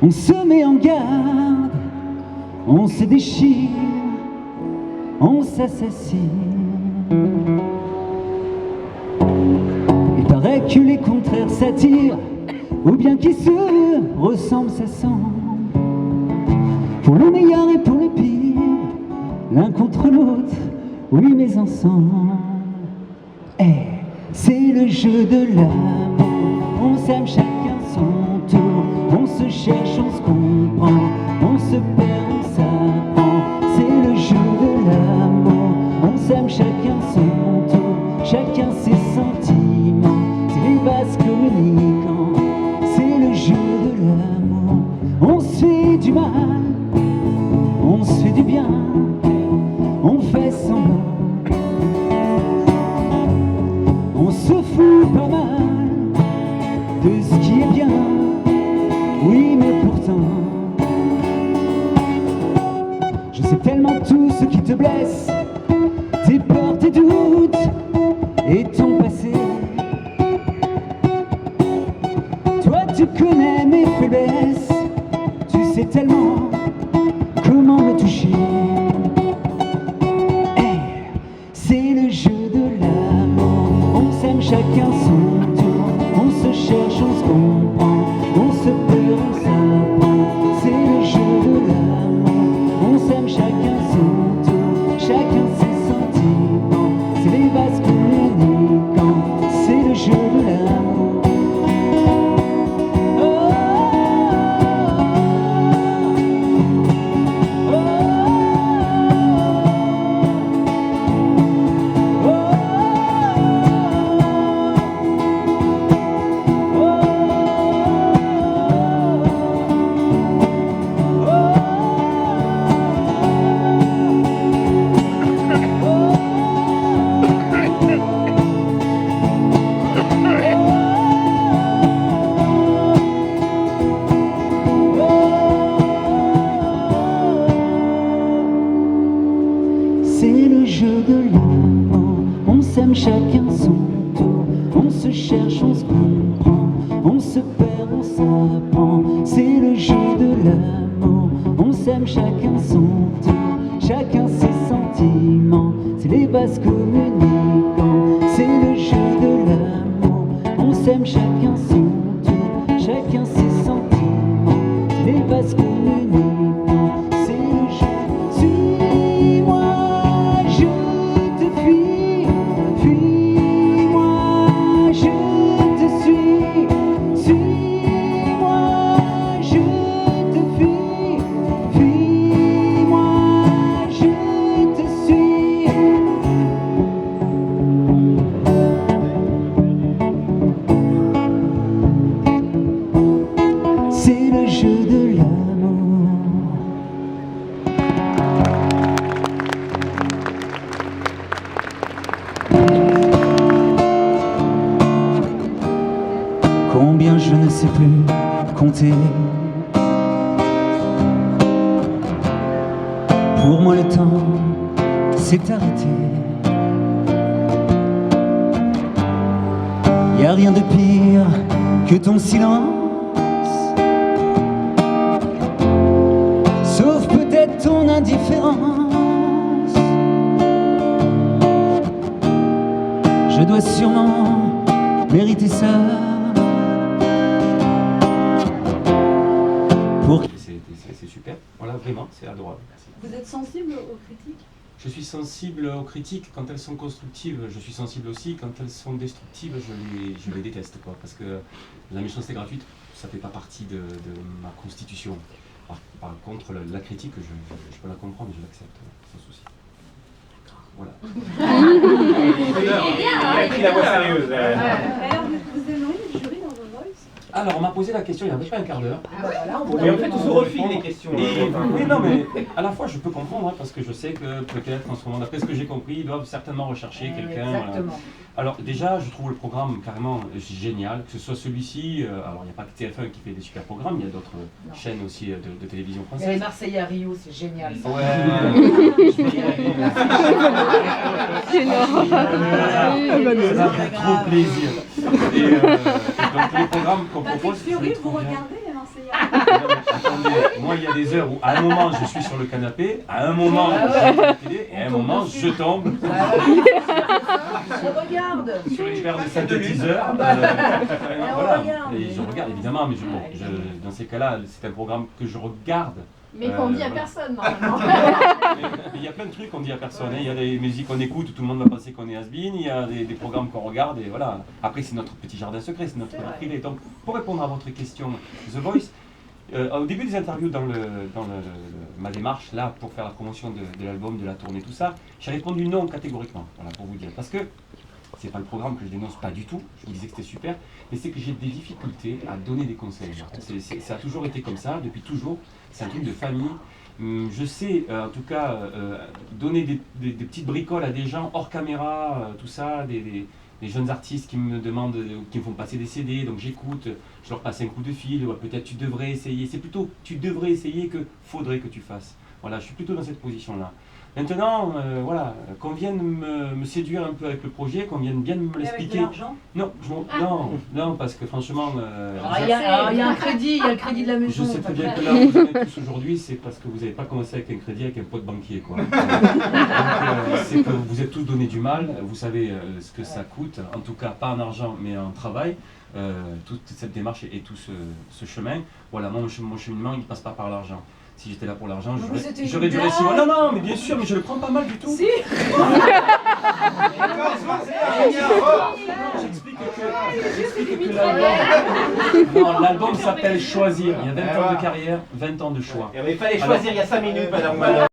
On se met en garde, on se déchire, on s'assassine. Il paraît que les contraires s'attirent, ou bien qui se ressemblent s'assemblent. Pour le meilleur et pour le pire, l'un contre l'autre, oui mais ensemble. C'est le jeu de l'amour, on s'aime chacun son tour, on se cherche, on se comprend, on se perd, on s'apprend. C'est le jeu de l'amour, on s'aime chacun son tour, chacun ses sentiments, c'est les vases communicants. C'est le jeu de l'amour, on se fait du mal, on se fait du bien, on fait semblant. On se fout pas mal de ce qui est bien, oui mais pourtant je sais tellement tout ce qui te blesse, tes peurs, tes doutes et ton passé. Toi tu connais mes faiblesses, tu sais tellement comment me toucher. C'est le jeu de l'amour, on s'aime chacun son tour, on se cherche, on se comprend, on se perd, on s'apprend. C'est le jeu de l'amour, on s'aime chacun son tour, chacun ses sentiments, c'est les vases communicants. C'est le jeu de l'amour. C'est le jeu de l'amour, on s'aime chacun son tour, on se cherche, on se comprend, on se perd, on s'apprend. C'est le jeu de l'amour, on s'aime chacun son tour, chacun ses sentiments, c'est les vases communicants. C'est le jeu de l'amour, on s'aime chacun son tour, chacun ses sentiments, c'est les vases communicants. C'est le jeu, suis-moi. Fuis-moi, je te suis. Suis-moi, je te fuis. Fuis-moi, je te suis. C'est le jeu de l'amour. Combien je ne sais plus compter. Pour moi le temps s'est arrêté. Y a rien de pire que ton silence, sauf peut-être ton indifférence. Je dois sûrement mériter ça. C'est super, voilà, vraiment, c'est adorable. Merci. Vous êtes sensible aux critiques? Je suis sensible aux critiques quand elles sont constructives, je suis sensible aussi quand elles sont destructives, je les déteste, quoi, parce que la méchanceté gratuite, ça ne fait pas partie de ma constitution. Par contre, la critique, je peux la comprendre, je l'accepte, sans souci. Voilà. Il a pris la voix sérieuse. Alors, vous aimeriez le jury dans The Voice? Alors, on m'a posé la question il y a à peu près un quart d'heure. Et en fait, on se refile les questions. Oui, non, mais à la fois, je peux comprendre, hein, parce que je sais que peut-être, en ce moment, d'après ce que j'ai compris, ils doivent certainement rechercher quelqu'un. Exactement. Alors, déjà, je trouve le programme carrément génial, que ce soit celui-ci. Alors, il n'y a pas que TF1 qui fait des super programmes, il y a d'autres chaînes aussi de télévision Il y a les française. Marseillais à Rio, c'est génial. Ça. Ouais. Ça fait trop plaisir. Et donc, les programmes qu'on propose. Patrick Fiori, vous regardez les Marseillais? Attendez, moi il y a des heures où à un moment je suis sur le canapé, à un moment je suis à la télé, et à un moment je tombe On regarde. sur les paires de synthétiseurs. Voilà. Et je regarde évidemment, mais dans ces cas-là, c'est un programme que je regarde. Mais qu'on dit à voilà. personne, normalement. Mais il y a plein de trucs qu'on dit à personne. Il y a des musiques qu'on écoute où tout le monde va penser qu'on est has-been. Il y a des programmes qu'on regarde et voilà. Après, c'est notre petit jardin secret, c'est notre vie privée. Donc, pour répondre à votre question, The Voice, au début des interviews dans ma démarche, là, pour faire la promotion de l'album, de la tournée, tout ça, j'ai répondu non catégoriquement, voilà, pour vous dire. Parce que c'est pas le programme que je dénonce pas du tout, je vous disais que c'était super, mais c'est que j'ai des difficultés à donner des conseils. Ça a toujours été comme ça, depuis toujours, c'est un truc de famille. Je sais, en tout cas, donner des petites bricoles à des gens hors caméra, tout ça, des jeunes artistes qui me demandent, qui me font passer des CD, donc j'écoute, je leur passe un coup de fil, ouais, peut-être tu devrais essayer, c'est plutôt tu devrais essayer que faudrait que tu fasses. Voilà, je suis plutôt dans cette position-là. Maintenant, voilà, qu'on vienne me séduire un peu avec le projet, qu'on vienne bien me l'expliquer. Non, non, parce que franchement... Il y a un crédit, il y a le crédit de la maison. Je sais très bien que là où vous en êtes tous aujourd'hui, c'est parce que vous n'avez pas commencé avec un crédit, avec un pote banquier, quoi. Donc, c'est que vous êtes tous donné du mal, vous savez ce que ça coûte, en tout cas pas en argent, mais en travail. Toute cette démarche et tout ce chemin, voilà, mon cheminement, il ne passe pas par l'argent. Si j'étais là pour l'argent, j'aurais duré 6 mois. Non, non, mais bien sûr, mais je le prends pas mal du tout. Si. J'explique que l'album s'appelle Choisir. Il y a 20 ans de carrière, 20 ans de choix. Il fallait choisir il y a 5 minutes, madame Wallon.